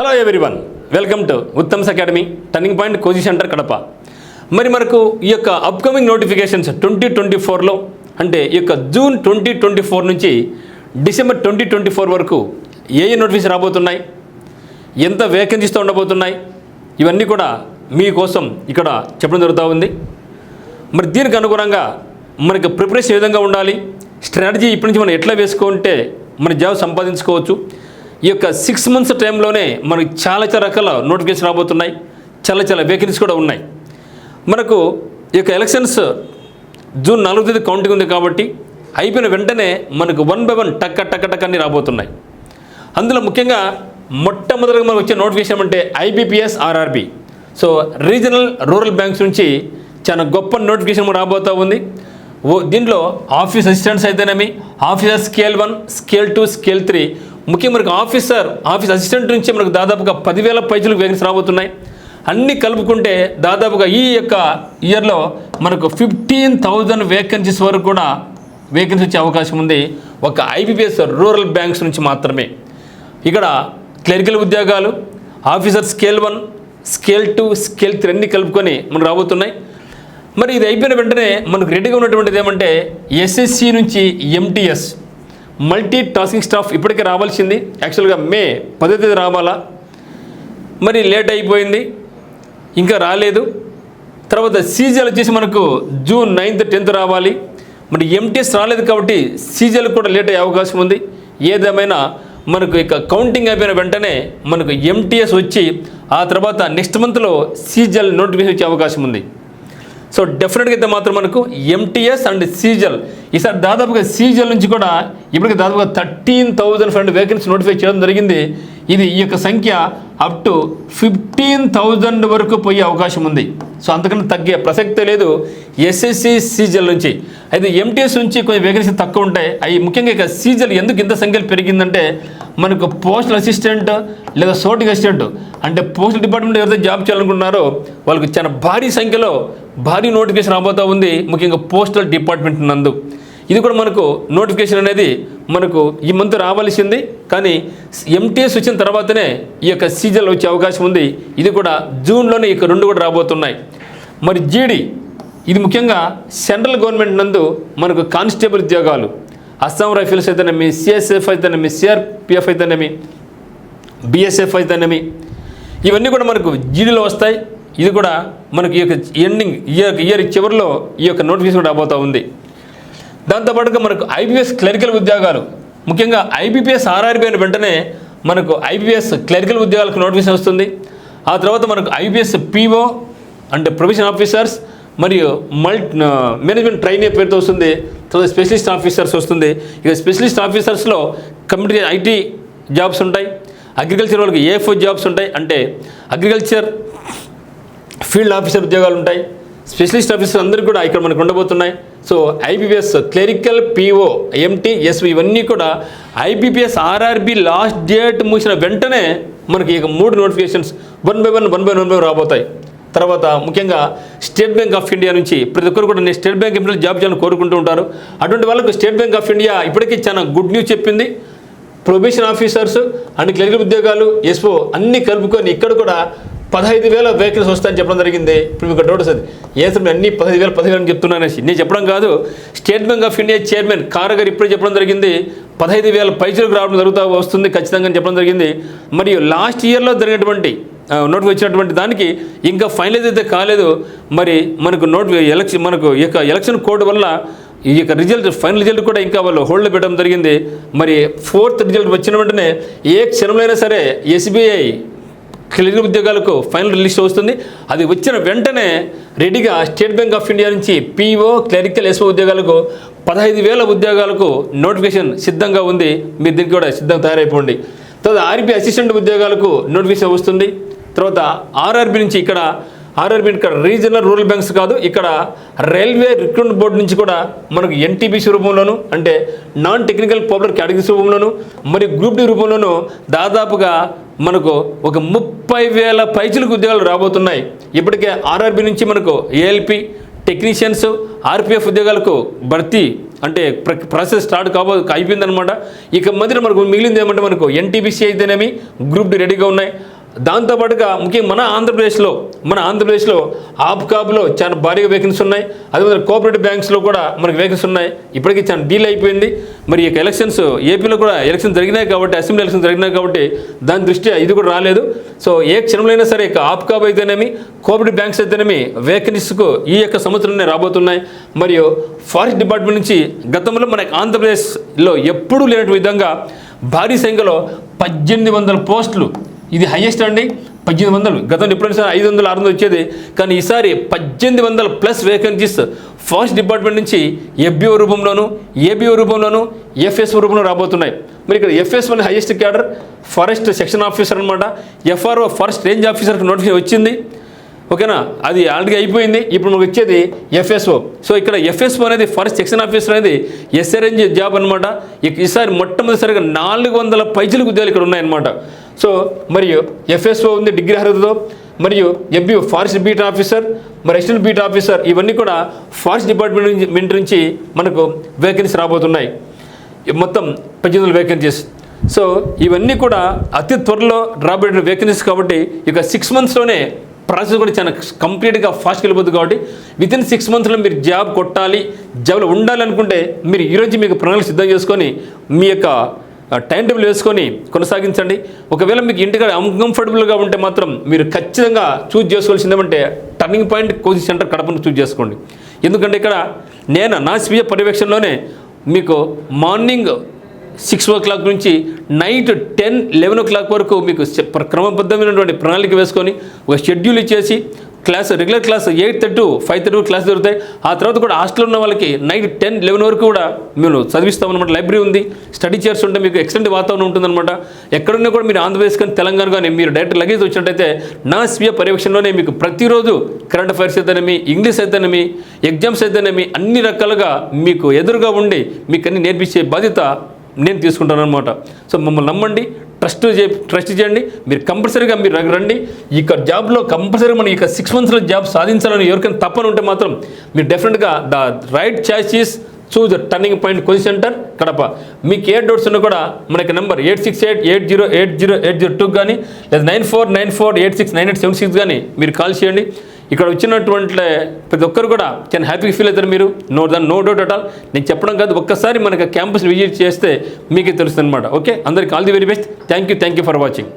Hello everyone, welcome to Uttam's academy turning point coaching centre Kadapa. మరి మనకు ఈ యొక్క అప్కమింగ్ నోటిఫికేషన్స్ 2024లో అంటే ఈ యొక్క జూన్ 2024 నుంచి డిసెంబర్ 2024 వరకు ఏ నోటిఫికేషన్ రాబోతున్నాయి, ఎంత వేకెన్సీస్తో ఉండబోతున్నాయి, ఇవన్నీ కూడా మీకోసం ఇక్కడ చెప్పడం జరుగుతూ ఉంది. మరి దీనికి అనుగుణంగా మనకు ప్రిపరేషన్ ఏ విధంగా ఉండాలి, స్ట్రాటజీ ఇప్పటి నుంచి మనం ఎట్లా వేసుకుంటే మన జాబ్ సంపాదించుకోవచ్చు. ఈ యొక్క 6 months టైంలోనే మనకి చాలా రకాల నోటిఫికేషన్ రాబోతున్నాయి, చాలా వేకెన్సీస్ కూడా ఉన్నాయి. మనకు ఈ యొక్క ఎలక్షన్స్ జూన్ 4వ తేదీ కౌంటింగ్ ఉంది కాబట్టి అయిపోయిన వెంటనే మనకు 1 by 1 టక్ అన్ని రాబోతున్నాయి. అందులో ముఖ్యంగా మొట్టమొదటిగా మనకు వచ్చే నోటిఫికేషన్ అంటే IBPS RRB. So regional rural banks నుంచి చాలా గొప్ప నోటిఫికేషన్ రాబోతూ ఉంది. దీంట్లో ఆఫీస్ అసిస్టెంట్స్ అయితేనేమి, ఆఫీసర్ స్కేల్ 1, స్కేల్ 2, స్కేల్ 3, ముఖ్యంగా మనకు ఆఫీస్ అసిస్టెంట్ నుంచి మనకు దాదాపుగా 10,000 పైసలకు వేకెన్సీ రాబోతున్నాయి. అన్నీ కలుపుకుంటే దాదాపుగా ఈ యొక్క ఇయర్లో మనకు 15,000 వేకెన్సీస్ వరకు కూడా వేకెన్సీ వచ్చే అవకాశం ఉంది ఒక IBPS రూరల్ బ్యాంక్స్ నుంచి మాత్రమే. ఇక్కడ క్లరికల్ ఉద్యోగాలు, ఆఫీసర్ స్కేల్ 1, స్కేల్ 2, స్కేల్ 3 అన్నీ కలుపుకొని మనకు రాబోతున్నాయి. మరి ఇది అయిపోయిన వెంటనే మనకు రెడీగా ఉన్నటువంటిది ఏమంటే SSC నుంచి MTS మల్టీ టాస్కింగ్ స్టాఫ్ ఇప్పటికే రావాల్సింది. యాక్చువల్గా మే 10వ తేదీ రావాలా, మరి లేట్ అయిపోయింది, ఇంకా రాలేదు. తర్వాత CGL వచ్చేసి మనకు జూన్ 9th 10th రావాలి. మరి MTS రాలేదు కాబట్టి CGL కూడా లేట్ అయ్యే అవకాశం ఉంది. ఏదేమైనా మనకు ఇక కౌంటింగ్ అయిపోయిన వెంటనే మనకు MTS వచ్చి ఆ తర్వాత నెక్స్ట్ మంత్లో CGL నోటిఫికేషన్ వచ్చే అవకాశం ఉంది. సో డెఫినెట్గా అయితే మాత్రం మనకు MTS అండ్ CGL ఈసారి దాదాపుగా CGL నుంచి కూడా ఇప్పటికి దాదాపుగా 13,500 వేకెన్సీ నోటిఫై చేయడం జరిగింది. ఇది ఈ యొక్క సంఖ్య అప్ టు 15,000 వరకు పోయే అవకాశం ఉంది. సో అంతకన్నా తగ్గే ప్రసక్తే లేదు SSC CGL నుంచి. అయితే MTS నుంచి కొంచెం వేకెన్సీ తక్కువ ఉంటాయి. అవి ముఖ్యంగా ఇక CGL ఎందుకు ఇంత సంఖ్యలో పెరిగిందంటే మనకు పోస్టల్ అసిస్టెంట్ లేదా సోటింగ్ అసిస్టెంట్ అంటే పోస్టల్ డిపార్ట్మెంట్ ఎవరైతే జాబ్ చేయాలనుకుంటున్నారో వాళ్ళకి చాలా భారీ సంఖ్యలో భారీ నోటిఫికేషన్ రాబోతూ ఉంది, ముఖ్యంగా పోస్టల్ డిపార్ట్మెంట్ నందు. ఇది కూడా మనకు నోటిఫికేషన్ అనేది మనకు ఈ మంత్ రావాల్సింది, కానీ MTS వచ్చిన తర్వాతనే ఈ యొక్క CGL వచ్చే అవకాశం ఉంది. ఇది కూడా జూన్లోనే ఇక 2 కూడా రాబోతున్నాయి. మరి GD ఇది ముఖ్యంగా సెంట్రల్ గవర్నమెంట్ నందు మనకు కానిస్టేబుల్ ఉద్యోగాలు, అస్సాం రైఫిల్స్ అయితేనేమి, CSF అయితేనేమి, CRPF అయితేనేమి, BSF అయితేనేమి, ఇవన్నీ కూడా మనకు GDలో వస్తాయి. ఇది కూడా మనకి ఈ యొక్క ఎండింగ్ ఇయర్ చివరిలో ఈ యొక్క నోటిఫికేషన్ కూడా రాబోతూ ఉంది. దాంతోపాటుగా మనకు IBPS క్లరికల్ ఉద్యోగాలు, ముఖ్యంగా IBPS RRB అయిన వెంటనే మనకు IBPS క్లరికల్ ఉద్యోగాలకు నోటిఫికేషన్ వస్తుంది. ఆ తర్వాత మనకు IBPS PO అంటే ప్రొఫెషన్ ఆఫీసర్స్ మరియు మేనేజ్మెంట్ ట్రైనీ పేరుతో వస్తుంది. తర్వాత స్పెషలిస్ట్ ఆఫీసర్స్ వస్తుంది. ఇక స్పెషలిస్ట్ ఆఫీసర్స్లో కమ్యూనిటీ IT జాబ్స్ ఉంటాయి, అగ్రికల్చర్ వాళ్ళకి AFO జాబ్స్ ఉంటాయి, అంటే అగ్రికల్చర్ ఫీల్డ్ ఆఫీసర్ ఉద్యోగాలు ఉంటాయి. స్పెషలిస్ట్ ఆఫీసర్ అందరికీ కూడా ఇక్కడ మనకు ఉండబోతున్నాయి. So IBPS clerical, PO, MT, SO ఇవన్నీ కూడా IBPS RRB లాస్ట్ డేట్ ముగిసిన వెంటనే మనకి ఇక 3 నోటిఫికేషన్స్ 1 by 1 రాబోతాయి. తర్వాత ముఖ్యంగా స్టేట్ బ్యాంక్ ఆఫ్ ఇండియా నుంచి ప్రతి ఒక్కరు కూడా నేను స్టేట్ బ్యాంక్ ఆఫ్ ఇండియాలో జాబ్ చేయాలని కోరుకుంటూ ఉంటారు. అటువంటి వాళ్ళకు స్టేట్ బ్యాంక్ ఆఫ్ ఇండియా ఇప్పటికీ చాలా గుడ్ న్యూస్ చెప్పింది. ప్రొబేషన్ ఆఫీసర్స్ అండ్ క్లరికల్ ఉద్యోగాలు, SO అన్నీ కలుపుకొని ఇక్కడ కూడా 15,000 వేకెన్సీ వస్తాయని చెప్పడం జరిగింది. ఇప్పుడు మీకు డౌట్ వస్తుంది, ఏం అన్ని 15,000 అని చెప్తున్నానేసి. నేను చెప్పడం కాదు, state bank of India chairman కారా గారు ఇప్పుడే చెప్పడం జరిగింది 15,000 పైసలకు రావడం వస్తుంది ఖచ్చితంగా అని చెప్పడం జరిగింది. మరియు లాస్ట్ ఇయర్లో జరిగినటువంటి నోటిఫికేషన్ వచ్చినటువంటి దానికి ఇంకా ఫైనలైజ్ అయితే కాలేదు. మరి మనకు మనకు ఈ యొక్క ఎలక్షన్ కోడ్ వల్ల ఈ యొక్క ఫైనల్ రిజల్ట్ కూడా ఇంకా వాళ్ళు హోల్డ్లో పెట్టడం జరిగింది. మరి 4th రిజల్ట్ వచ్చిన వెంటనే ఏ క్షణంలో అయినా సరే SBI క్లరికల్ ఉద్యోగాలకు ఫైనల్ లిస్ట్ వస్తుంది. అది వచ్చిన వెంటనే రెడీగా స్టేట్ బ్యాంక్ ఆఫ్ ఇండియా నుంచి PO క్లరికల్ SO ఉద్యోగాలకు 15,000 ఉద్యోగాలకు నోటిఫికేషన్ సిద్ధంగా ఉంది. మీరు దీనికి కూడా సిద్ధంగా తయారైపోండి. తర్వాత RRB అసిస్టెంట్ ఉద్యోగాలకు నోటిఫికేషన్ వస్తుంది. తర్వాత RRB నుంచి ఇక్కడ రీజనల్ రూరల్ బ్యాంక్స్ కాదు, ఇక్కడ రైల్వే రిక్రూట్మెంట్ బోర్డు నుంచి కూడా మనకు NTPC రూపంలోను అంటే నాన్ టెక్నికల్ పాపులర్ కేటగిరీస్ రూపంలోను మరియు గ్రూప్ D రూపంలోను దాదాపుగా మనకు ఒక 30,000 పైచలకు ఉద్యోగాలు రాబోతున్నాయి. ఇప్పటికే RRB నుంచి మనకు ALP టెక్నీషియన్స్, RPF ఉద్యోగాలకు భర్తీ అంటే ప్రాసెస్ స్టార్ట్ అయిపోయిందనమాట. ఇక మధ్యలో మనకు మిగిలింది ఏమంటే మనకు NTPC అయితేనేమి గ్రూప్ D రెడీగా ఉన్నాయి. దాంతోపాటుగా ముఖ్యంగా మన ఆంధ్రప్రదేశ్లో ఆప్కాబ్లో చాలా భారీగా వేకెన్సీ ఉన్నాయి. అదేవిధంగా కోఆపరేటివ్ బ్యాంక్స్లో కూడా మనకి వేకెన్సీ ఉన్నాయి. ఇప్పటికీ చాలా డీల్ అయిపోయింది. మరి ఈ ఎలక్షన్స్ ఏపీలో కూడా ఎలక్షన్ జరిగినాయి కాబట్టి, అసెంబ్లీ ఎలక్షన్ జరిగినాయి కాబట్టి దాని దృష్ట్యా ఇది కూడా రాలేదు. సో ఏ క్షణంలో అయినా సరే ఆప్కాబ్ అయితేనేమి, కోఆపరేటివ్ బ్యాంక్స్ అయితేనేమి వేకెన్సీస్కు ఈ యొక్క సంవత్సరంలో రాబోతున్నాయి. మరియు ఫారెస్ట్ డిపార్ట్మెంట్ నుంచి గతంలో మనకి ఆంధ్రప్రదేశ్లో ఎప్పుడూ లేనటువంటి విధంగా భారీ సంఖ్యలో 1800 పోస్టులు, ఇది హైయెస్ట్ అండి. 1800, గతంలో ఎప్పుడైనా 500, 600 వచ్చేది, కానీ ఈసారి 1800+ వేకెన్సీస్ ఫారెస్ట్ డిపార్ట్మెంట్ నుంచి ఎఫ్బిఓ రూపంలోను, ఏబిఓ రూపంలోను, ఎఫ్ఎస్ఓ రూపంలో రాబోతున్నాయి. మరి ఇక్కడ FSO highest cadre forest section officer అనమాట. ఎఫ్ఆర్ఓ ఫారెస్ట్ రేంజ్ ఆఫీసర్కి నోటిఫికేషన్ వచ్చింది, ఓకేనా, అది ఆల్రెడీ అయిపోయింది. ఇప్పుడు మనకు వచ్చేది ఎఫ్ఎస్ఓ. సో ఇక్కడ ఎఫ్ఎస్ఓ అనేది ఫారెస్ట్ సెక్షన్ ఆఫీసర్ అనేది ఎస్ఏ రేంజ్ జాబ్ అనమాట. ఈసారి మొట్టమొదటిసారిగా 400 పైచిలకు ఉద్యోగాలు ఇక్కడ ఉన్నాయన్నమాట. సో మరియు ఎఫ్ఎస్ఓ ఉంది డిగ్రీ అర్హతతో, మరియు ఎఫ్బిఓ ఫారెస్ట్ బీట్ ఆఫీసర్, మరి అసిస్టెంట్ బీట్ ఆఫీసర్, ఇవన్నీ కూడా ఫారెస్ట్ డిపార్ట్మెంట్ నుంచి మనకు వేకెన్సీ రాబోతున్నాయి. మొత్తం 1800 వేకెన్సీస్. సో ఇవన్నీ కూడా అతి త్వరలో రాబోయే వేకెన్సీస్ కాబట్టి ఇక 6 మంత్స్లోనే ప్రాసెస్ కూడా చాలా కంప్లీట్గా ఫాస్ట్గా వెళ్ళిపోతుంది. కాబట్టి వితిన్ 6 మంత్స్లో మీరు జాబ్ కొట్టాలి, జాబ్లో ఉండాలి అనుకుంటే మీరు ఈరోజు మీకు ప్రణాళిక సిద్ధం చేసుకొని మీ యొక్క టైం టేబుల్ వేసుకొని కొనసాగించండి. ఒకవేళ మీకు ఇంటికాడ అన్కంఫర్టబుల్గా ఉంటే మాత్రం మీరు ఖచ్చితంగా చూజ్ చేసుకోవాల్సింది ఏమంటే టర్నింగ్ పాయింట్ కోచింగ్ సెంటర్ కడపను చూజ్ చేసుకోండి. ఎందుకంటే ఇక్కడ నా స్వీయ పర్యవేక్షణలోనే మీకు మార్నింగ్ 6 o'clock నుంచి నైట్ 10, 11 o'clock వరకు మీకు క్రమబద్ధమైనటువంటి ప్రణాళిక వేసుకొని ఒక షెడ్యూల్ ఇచ్చేసి రెగ్యులర్ క్లాస్ 8:30 to 5:30 క్లాస్ జరుగుతాయి. ఆ తర్వాత కూడా హాస్టల్లో ఉన్న వాళ్ళకి నైట్ 10, 11 వరకు కూడా మేము చదివిస్తామన్నమాట. లైబ్రరీ ఉంది, స్టడీ చైర్స్ ఉంటే మీకు ఎక్సలెంట్ వాతావరణం ఉంటుందన్నమాట. ఎక్కడున్నా కూడా మీరు ఆంధ్రప్రదేశ్ కానీ తెలంగాణ కానీ మీరు డైరెక్ట్ లగేజ్ వచ్చినట్టయితే నా స్వీయ పర్యవేక్షణలోనే మీకు ప్రతిరోజు కరెంట్ అఫైర్స్ అయితేనేమి, ఇంగ్లీష్ అయితేనేమి, ఎగ్జామ్స్ అయితేనేమి అన్ని రకాలుగా మీకు ఎదురుగా ఉండి మీకు అన్ని నేర్పించే బాధ్యత నేను తీసుకుంటాను అనమాట. సో మమ్మల్ని నమ్మండి, ట్రస్ట్ చేయండి. మీరు కంపల్సరీగా మీరు రండి. ఇక జాబ్లో కంపల్సరీగా మనం ఇక 6 monthsలో జాబ్ సాధించాలని ఎవరికైనా తప్పని ఉంటే మాత్రం మీరు డెఫినెట్గా the right choice is choose turning point coaching centre Kadapa. మీకు ఏ డౌట్స్ ఉన్నా కూడా మనకి నెంబర్ 8688080802 కానీ లేదా 9494869876 కానీ మీరు కాల్ చేయండి. ఇక్కడ వచ్చినటువంటి ప్రతి ఒక్కరు కూడా చాలా హ్యాపీగా ఫీల్ అవుతారు. మీరు నో డౌట్ అట్ ఆల్. నేను చెప్పడం కాదు, ఒక్కసారి మనకి క్యాంపస్ విజిట్ చేస్తే మీకే తెలుస్తుంది అనమాట. ఓకే, అందరికీ all the very best. Thank you for watching.